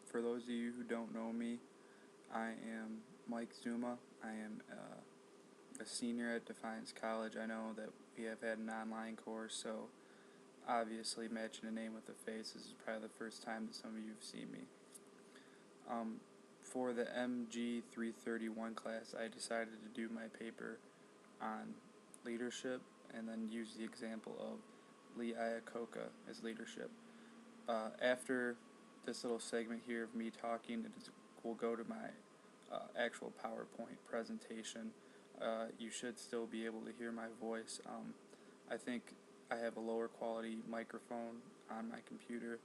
For those of you who don't know me, I am Mike Szuma. I am a senior at Defiance College. I know that we have had an online course, so obviously matching a name with a face is probably the first time that some of you have seen me. For the MG331 class, I decided to do my paper on leadership and then use the example of Lee Iacocca as leadership. After this little segment here of me talking, we'll go to my actual PowerPoint presentation. You should still be able to hear my voice. I think I have a lower quality microphone on my computer,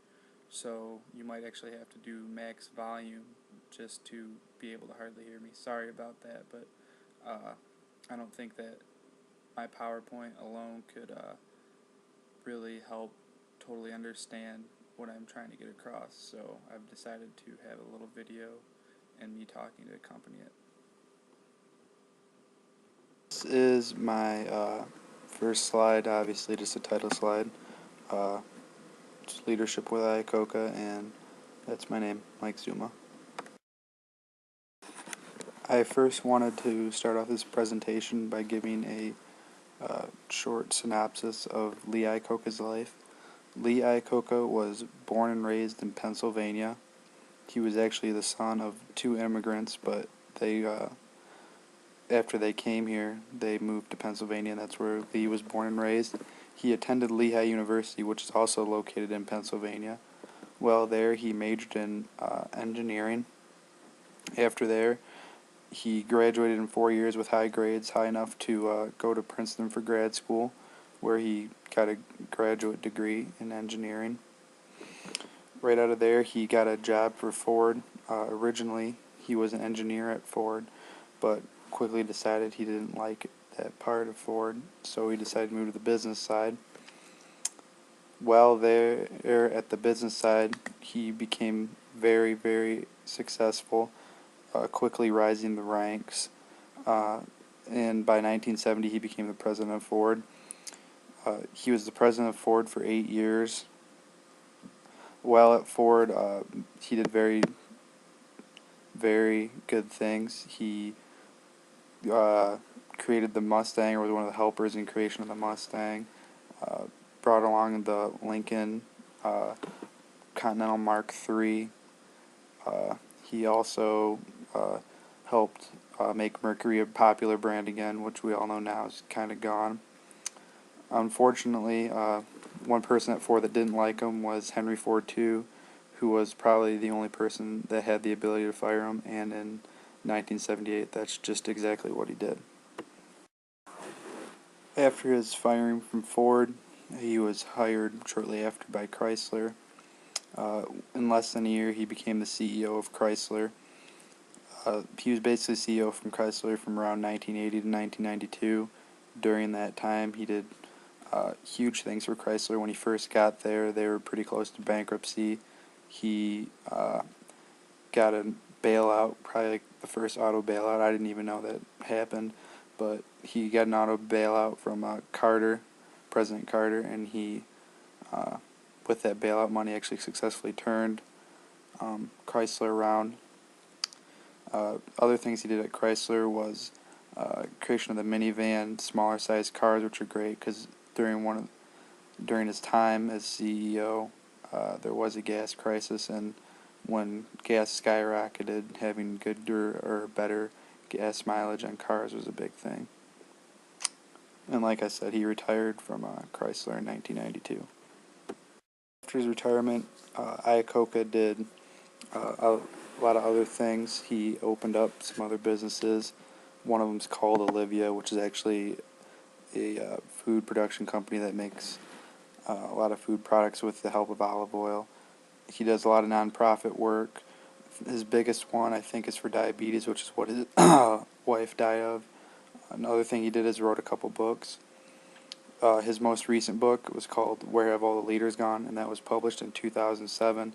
so you might actually have to do max volume just to be able to hardly hear me. Sorry about that, but I don't think that my PowerPoint alone could really help totally understand what I'm trying to get across, so I've decided to have a little video and me talking to accompany it. This is my first slide, obviously just a title slide. Just leadership with Iacocca, and that's my name, Mike Szuma. I first wanted to start off this presentation by giving a short synopsis of Lee Iacocca's life. Lee Iacocca was born and raised in Pennsylvania. He was actually the son of two immigrants, but they after they came here, they moved to Pennsylvania, and that's where Lee was born and raised. He attended Lehigh University, which is also located in Pennsylvania. While there, he majored in engineering. After there, he graduated in 4 years with high grades, high enough to go to Princeton for grad school, where he got a graduate degree in engineering. Right out of there, he got a job for Ford. Originally, he was an engineer at Ford, but quickly decided he didn't like that part of Ford, so he decided to move to the business side. While there at the business side, he became very, very successful, quickly rising the ranks, and by 1970 he became the president of Ford. He was the president of Ford for 8 years. While at Ford, he did very, very good things. He created the Mustang, or was one of the helpers in creation of the Mustang. Brought along the Lincoln Continental Mark III. He also helped make Mercury a popular brand again, which we all know now is kind of gone. Unfortunately, one person at Ford that didn't like him was Henry Ford II, who was probably the only person that had the ability to fire him, and in 1978 that's just exactly what he did. After his firing from Ford, he was hired shortly after by Chrysler. In less than a year, he became the CEO of Chrysler. He was basically CEO from Chrysler from around 1980 to 1992. During that time, he did huge things for Chrysler. When he first got there, they were pretty close to bankruptcy. He got a bailout, probably like the first auto bailout. I didn't even know that happened, but he got an auto bailout from President Carter, and he, with that bailout money, actually successfully turned Chrysler around. Other things he did at Chrysler was creation of the minivan, smaller sized cars, which are great because during his time as CEO, there was a gas crisis, and when gas skyrocketed, having good or better gas mileage on cars was a big thing. And like I said, he retired from Chrysler in 1992. After his retirement, Iacocca did a lot of other things. He opened up some other businesses. One of them is called Olivia, which is actually a food production company that makes a lot of food products with the help of olive oil. He does a lot of nonprofit work. His biggest one, I think, is for diabetes, which is what his wife died of. Another thing he did is wrote a couple books. His most recent book was called Where Have All the Leaders Gone, and that was published in 2007.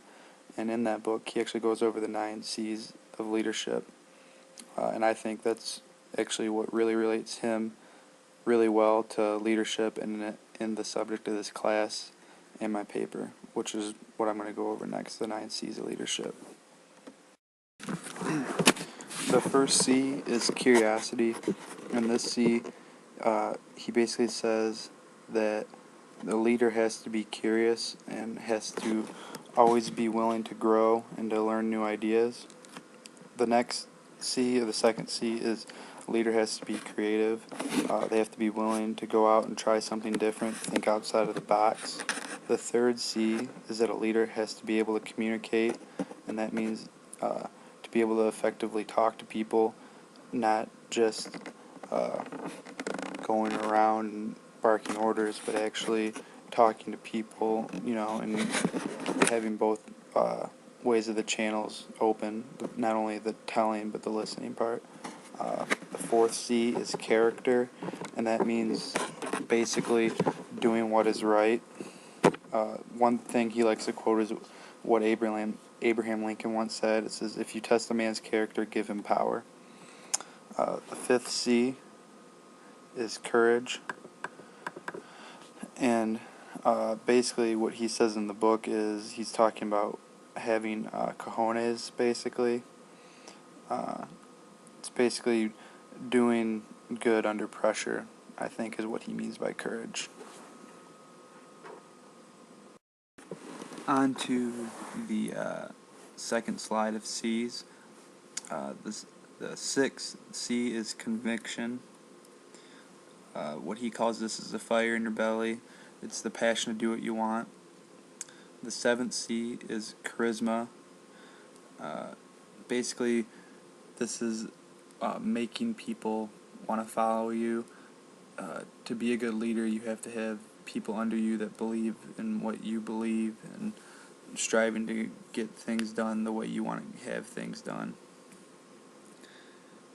And in that book, he actually goes over the 9 C's of leadership. And I think that's actually what really relates him really well to leadership in the subject of this class and my paper. which is what I'm going to go over next, the 9 C's of leadership. The first C is curiosity, and this C, he basically says that the leader has to be curious and has to always be willing to grow and to learn new ideas. The next C, or the second C, is a leader has to be creative. They have to be willing to go out and try something different, think outside of the box. The third C is that a leader has to be able to communicate, and that means to be able to effectively talk to people, not just going around and barking orders, but actually talking to people, and having both ways of the channels open, not only the telling but the listening part. The fourth C is character, and that means basically doing what is right. One thing he likes to quote is what Abraham Lincoln once said. It says, "If you test a man's character, give him power." The fifth C is courage, and basically what he says in the book is he's talking about having cojones, basically. It's basically doing good under pressure, I think, is what he means by courage. On to the second slide of C's. The sixth C is conviction. What he calls this is the fire in your belly. It's the passion to do what you want. The seventh C is charisma. Basically, this is making people want to follow you. To be a good leader, you have to have people under you that believe in what you believe and striving to get things done the way you want to have things done.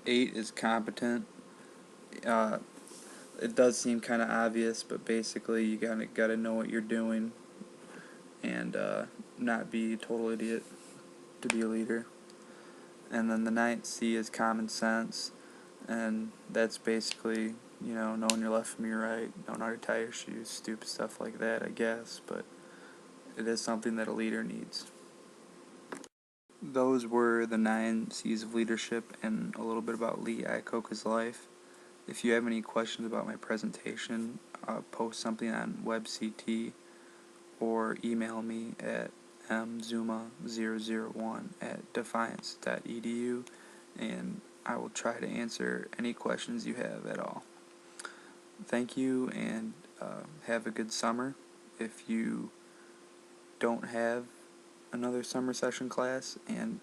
8 is competent. It does seem kind of obvious, but basically you gotta know what you're doing and not be a total idiot to be a leader. And then the 9th C is common sense, and that's basically, knowing your left from your right, knowing how to tie your shoes, stupid stuff like that, I guess, but it is something that a leader needs. Those were the 9 C's of leadership and a little bit about Lee Iacocca's life. If you have any questions about my presentation, post something on WebCT or email me at mzuma001@defiance.edu, and I will try to answer any questions you have at all. Thank you, and have a good summer. If you don't have another summer session class, and